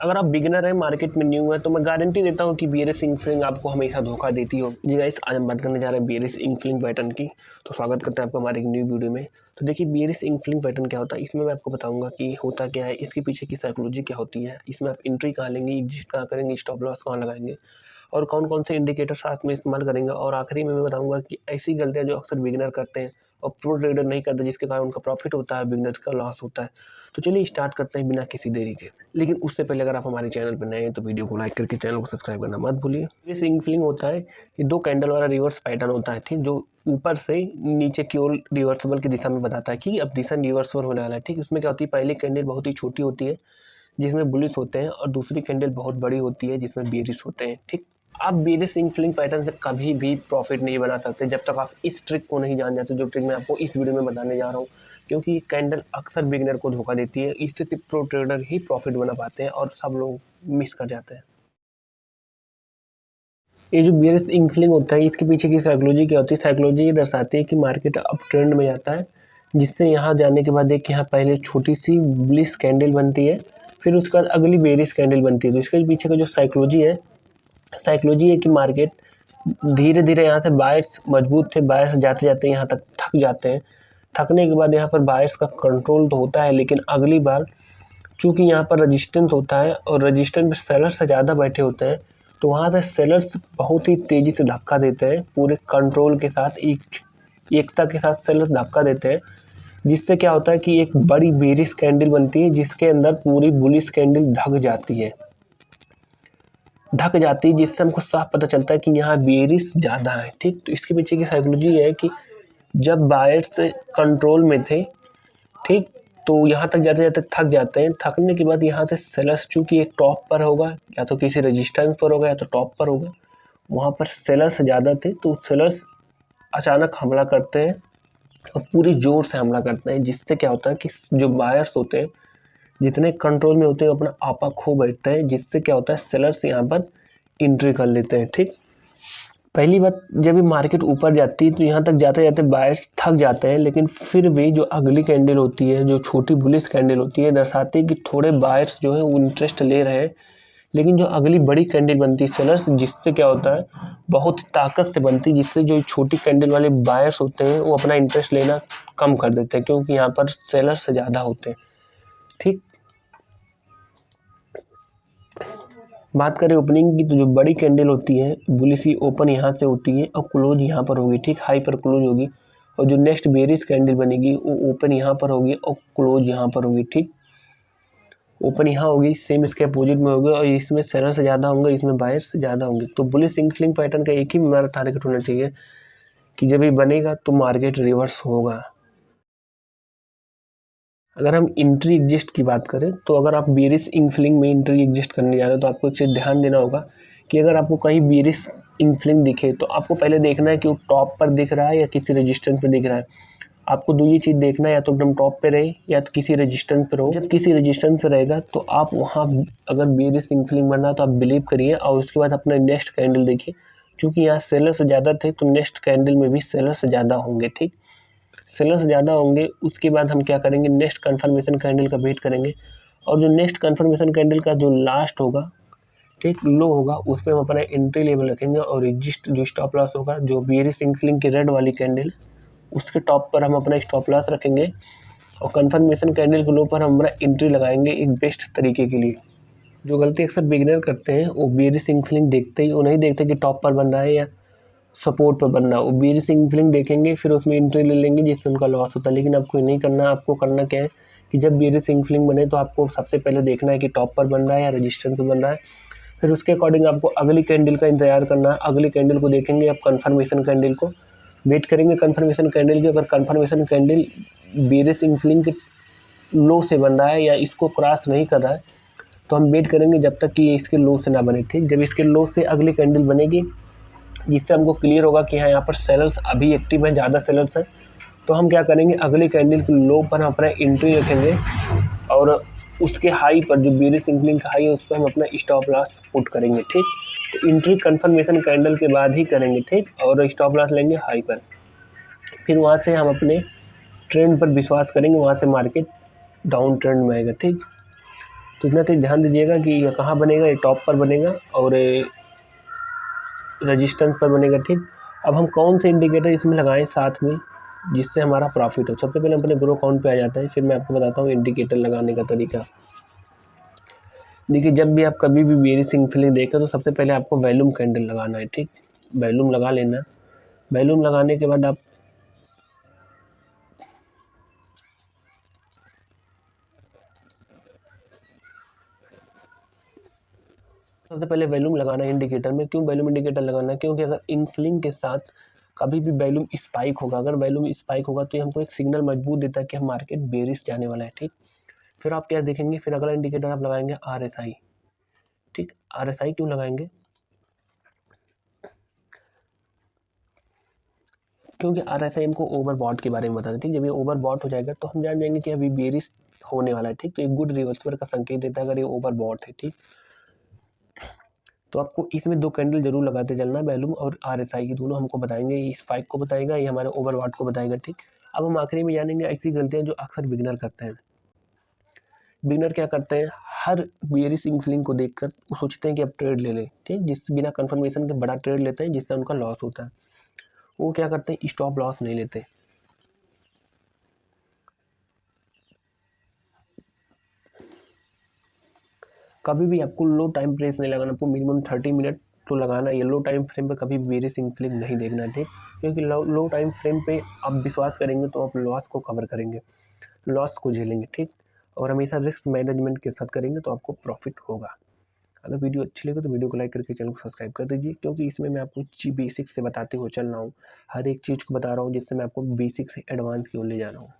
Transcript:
अगर आप बिगिनर हैं, मार्केट में न्यू है, तो मैं गारंटी देता हूँ कि बेयरिश इंक आपको हमेशा धोखा देती हो। जी गाइस, आज हम बात करने जा रहे हैं बेयरिश इंक पैटर्न की। तो स्वागत करते हैं आपका हमारे एक न्यू वीडियो में। तो देखिए, बेयरिश इंक पैटर्न क्या होता है, इसमें मैं आपको बताऊंगा कि होता क्या है, इसके पीछे की साइकोलॉजी क्या होती है, इसमें आप एंट्री कहाँ लेंगे, एग्जिट कहाँ करेंगे, स्टॉप लॉस कहाँ लगाएंगे और कौन कौन से इंडिकेटर साथ में इस्तेमाल करेंगे। और आखिरी में मैं बताऊंगा कि ऐसी गलतियां जो अक्सर बिगिनर करते हैं और प्रो ट्रेडर नहीं करते, जिसके कारण उनका प्रॉफिट होता है, बिगिनर का लॉस होता है। तो चलिए स्टार्ट करते हैं बिना किसी देरी के। लेकिन उससे पहले अगर आप हमारे चैनल पर नए हैं तो वीडियो को लाइक करके चैनल को सब्सक्राइब करना मत भूलिए। ये स्विंग फिलिंग होता है, ये 2 कैंडल वाला रिवर्स पैटर्न होता है, ठीक, जो ऊपर से नीचे की ओर रिवर्सिबल की दिशा में बताता है कि अब दिशा रिवर्सिबल होने वाला है। ठीक, इसमें क्या होती है, पहली कैंडल बहुत ही छोटी होती है जिसमें बुलिश होते हैं और दूसरी कैंडल बहुत बड़ी होती है जिसमें बेयरिश होते हैं। ठीक, आप बेयरिश स्विंग फिलिंग पैटर्न से कभी भी प्रॉफिट नहीं बना सकते जब तक आप इस ट्रिक को नहीं जान जाते, जो ट्रिक मैं आपको इस वीडियो में बताने जा रहा हूँ। क्योंकि ये कैंडल अक्सर बिगिनर को धोखा देती है, इससे सिर्फ प्रो ट्रेडर ही प्रॉफिट बना पाते हैं और सब लोग मिस कर जाते हैं। ये जो बेयरिश स्विंग फिलिंग होता है, इसके पीछे की साइकोलॉजी क्या होती है, साइकोलॉजी ये दर्शाती है कि मार्केट अप ट्रेंड में जाता है, जिससे यहाँ जाने के बाद एक यहाँ पहले छोटी सी बुलिश कैंडल बनती है, फिर उसके बाद अगली बेयरिश कैंडल बनती है। तो इसके पीछे का जो साइकोलॉजी है कि मार्केट धीरे धीरे यहाँ से बायर्स मजबूत थे, बायर्स जाते जाते यहाँ तक थक जाते हैं। थकने के बाद यहाँ पर बायर्स का कंट्रोल तो होता है, लेकिन अगली बार चूंकि यहाँ पर रेजिस्टेंस होता है और रेजिस्टेंस पे सेलर्स से ज़्यादा बैठे होते हैं, तो वहाँ से सेलर्स बहुत ही तेज़ी से धक्का देते हैं, पूरे कंट्रोल के साथ, एकता के साथ सेलर्स धक्का देते हैं, जिससे क्या होता है कि एक बड़ी बेरिश कैंडल बनती है जिसके अंदर पूरी बुलिश कैंडल ढक जाती है, जिससे हमको साफ पता चलता है कि यहाँ बेरिश ज़्यादा है। ठीक, तो इसके पीछे की साइकोलॉजी है कि जब बायर्स कंट्रोल में थे, ठीक, तो यहाँ तक जाते जाते थक जाते हैं। थकने के बाद यहाँ से सेलर्स, चूंकि एक टॉप पर होगा, या तो किसी रेजिस्टेंस पर होगा या तो टॉप पर होगा, वहाँ पर सेलर्स ज़्यादा थे, तो सेलर्स अचानक हमला करते हैं और पूरी जोर से हमला करते हैं, जिससे क्या होता है कि जो बायर्स होते हैं, जितने कंट्रोल में होते हैं, अपना आपा खो बैठते हैं, जिससे क्या होता है सेलर्स यहाँ पर एंट्री कर लेते हैं। ठीक, पहली बात, जब ये मार्केट ऊपर जाती है तो यहाँ तक जाते जाते बायर्स थक जाते हैं, लेकिन फिर भी जो अगली कैंडल होती है, जो छोटी बुलिश कैंडल होती है, दर्शाती है कि थोड़े बायर्स जो है वो इंटरेस्ट ले रहे हैं। लेकिन जो अगली बड़ी कैंडल बनती है सेलर्स, जिससे क्या होता है बहुत ताकत से बनती है, जिससे जो छोटी कैंडल वाले बायर्स होते हैं वो अपना इंटरेस्ट लेना कम कर देते हैं, क्योंकि यहाँ पर सेलर्स ज़्यादा होते हैं। ठीक, बात करें ओपनिंग की, तो जो बड़ी कैंडल होती है बुलिश की, ओपन यहाँ से होती है और क्लोज यहाँ पर होगी। ठीक, हाई पर क्लोज होगी, और जो नेक्स्ट बेरिश कैंडल बनेगी वो ओपन यहाँ पर होगी और क्लोज यहाँ पर होगी। ठीक, ओपन यहाँ होगी, सेम इसके अपोजिट में होगी, और इसमें सेलर से ज़्यादा होंगे, इसमें बायर से ज़्यादा होंगे। तो बुलिश स्विंग फिलिंग पैटर्न का एक ही हमारा टारगेट होना चाहिए कि जब ये बनेगा तो मार्केट रिवर्स होगा। अगर हम इंट्री एग्जिस्ट की बात करें, तो अगर आप बेरिश इंफिलिंग में इंट्री एग्जिस्ट करने जा रहे हो तो आपको एक चीज़ ध्यान देना होगा कि अगर आपको कहीं बेरिश इंफिलिंग दिखे तो आपको पहले देखना है कि वो टॉप पर दिख रहा है या किसी रेजिस्टेंस पे दिख रहा है। आपको दो ये चीज़ देखना है, या तो एकदम टॉप पे रहे या तो किसी रेजिस्टेंस पे रहो। जब किसी रेजिस्टेंस पे रहेगा तो आप वहाँ अगर बेरिश इंफिलिंग बनना तो आप बिलीव करिए, और उसके बाद अपना नेक्स्ट कैंडल देखिए। चूँकि यहाँ सेलर्स ज़्यादा थे तो नेक्स्ट कैंडल में भी सेलर्स ज़्यादा होंगे। ठीक, सेलर्स ज़्यादा होंगे, उसके बाद हम क्या करेंगे, नेक्स्ट कन्फर्मेशन कैंडल का वेट करेंगे, और जो नेक्स्ट कन्फर्मेशन कैंडल का जो लास्ट होगा, ठीक, लो होगा, उस पर हम अपना एंट्री लेवल रखेंगे, और एग्जिस्ट जो स्टॉप लॉस होगा, जो बेरिश इंफिलिंग की रेड वाली कैंडल, उसके टॉप पर हम अपना स्टॉप लॉस रखेंगे, और कन्फर्मेशन कैंडल के लो पर हम अपना एंट्री लगाएंगे एक बेस्ट तरीके के लिए। जो गलती अक्सर बिगिनर करते हैं, वो बेरिश इंफिलिंग देखते ही वो नहीं देखते कि टॉप पर बन रहा है या सपोर्ट पर बनना, वो बेरिश इंफिलिंग देखेंगे, फिर उसमें एंट्री ले लेंगे, जिससे उनका लॉस होता है। लेकिन आपको ये नहीं करना, आपको करना क्या है कि जब बेरिश इंफिलिंग बने तो आपको सबसे पहले देखना है कि टॉप पर बन रहा है या रेजिस्टेंस पर बन रहा है, फिर उसके अकॉर्डिंग आपको अगली कैंडल का इंतजार करना है। अगली कैंडल को देखेंगे, आप कन्फर्मेशन कैंडल को वेट करेंगे, कन्फर्मेशन कैंडल की। अगर कन्फर्मेशन कैंडल बेरिश इंफिलिंग के लो से बन रहा है या इसको क्रॉस नहीं कर रहा है, तो हम वेट करेंगे जब तक कि ये इसके लो से ना बने। ठीक, जब इसके लो से अगली कैंडल बनेगी, जिससे हमको क्लियर होगा कि हाँ यहाँ पर सेलर्स अभी एक्टिव हैं, ज़्यादा सेलर्स हैं, तो हम क्या करेंगे, अगली कैंडल के लो पर हम अपना एंट्री रखेंगे, और उसके हाई पर जो बेरिश इंफिलिंग का हाई है उस पर हम अपना स्टॉप लॉस पुट करेंगे। ठीक, तो एंट्री कन्फर्मेशन कैंडल के बाद ही करेंगे। ठीक, और स्टॉप लॉस लेंगे हाई पर, फिर वहाँ से हम अपने ट्रेंड पर विश्वास करेंगे, वहाँ से मार्केट डाउन ट्रेंड में आएगा। ठीक, तो इतना चीज़ ध्यान दीजिएगा कि ये कहाँ बनेगा, ये टॉप पर बनेगा और रेजिस्टेंस पर बनेगा। ठीक, अब हम कौन से इंडिकेटर इसमें लगाएं साथ में जिससे हमारा प्रॉफिट हो। सबसे पहले अपने ग्रो काउंट पे आ जाते हैं, फिर मैं आपको बताता हूँ इंडिकेटर लगाने का तरीका। देखिए, जब भी आप कभी भी बेयरिश इंफिलिंग देखें तो सबसे पहले आपको वॉल्यूम कैंडल लगाना है। ठीक, वॉल्यूम लगा लेना। वॉल्यूम लगाने के बाद आप सबसे पहले वॉल्यूम लगाना है इंडिकेटर में। क्यों वॉल्यूम इंडिकेटर लगाना है? क्योंकि अगर इंफिलिंग के साथ कभी भी वॉल्यूम स्पाइक होगा, अगर वॉल्यूम स्पाइक होगा तो ये हमको एक सिग्नल मजबूत देता है कि हम मार्केट बेरिश जाने वाला है। ठीक, फिर आप क्या देखेंगे, फिर अगला इंडिकेटर आप लगाएंगे RSI। ठीक, RSI क्यों लगाएंगे? क्योंकि RSI हमको ओवरबॉट के बारे में बताता है। ठीक, जब ये ओवरबॉट हो जाएगा तो हम जान जाएंगे कि अभी बेरिश होने वाला है। ठीक, तो एक गुड रिवर्सल का संकेत देता है अगर ये ओवरबॉट है। ठीक, तो आपको इसमें 2 कैंडल जरूर लगाते चलना, वॉल्यूम और RSI की, दोनों हमको बताएंगे, ये स्पाइक को बताएगा, ये हमारे ओवरबॉट को बताएगा। ठीक, अब हम आखिरी में जानेंगे ऐसी गलतियां जो अक्सर बिगनर करते हैं। बिगनर क्या करते हैं, हर बेयरिश इंफिलिंग को देखकर वो सोचते हैं कि अब ट्रेड ले लें। ठीक, जिस बिना कंफर्मेशन के बड़ा ट्रेड लेते हैं जिससे उनका लॉस होता है। वो क्या करते हैं, स्टॉप लॉस नहीं लेते। कभी भी आपको लो टाइम प्रेस नहीं लगाना, आपको मिनिमम 30 मिनट तो लगाना। येलो टाइम फ्रेम पे कभी बेयरिश इंफिलिंग नहीं देखना। ठीक, क्योंकि लो टाइम फ्रेम पे आप विश्वास करेंगे तो आप लॉस को कवर करेंगे, लॉस को झेलेंगे। ठीक, और हमेशा रिस्क मैनेजमेंट के साथ करेंगे तो आपको प्रॉफिट होगा। अगर वीडियो अच्छी लगे तो वीडियो को लाइक करके चैनल को सब्सक्राइब कर दीजिए, क्योंकि इसमें मैं आपको बेसिक से बताते हुए चल रहा हूँ, हर एक चीज़ को बता रहा हूँ जिससे मैं आपको बेसिक से एडवांस की ओर ले जा रहा हूँ।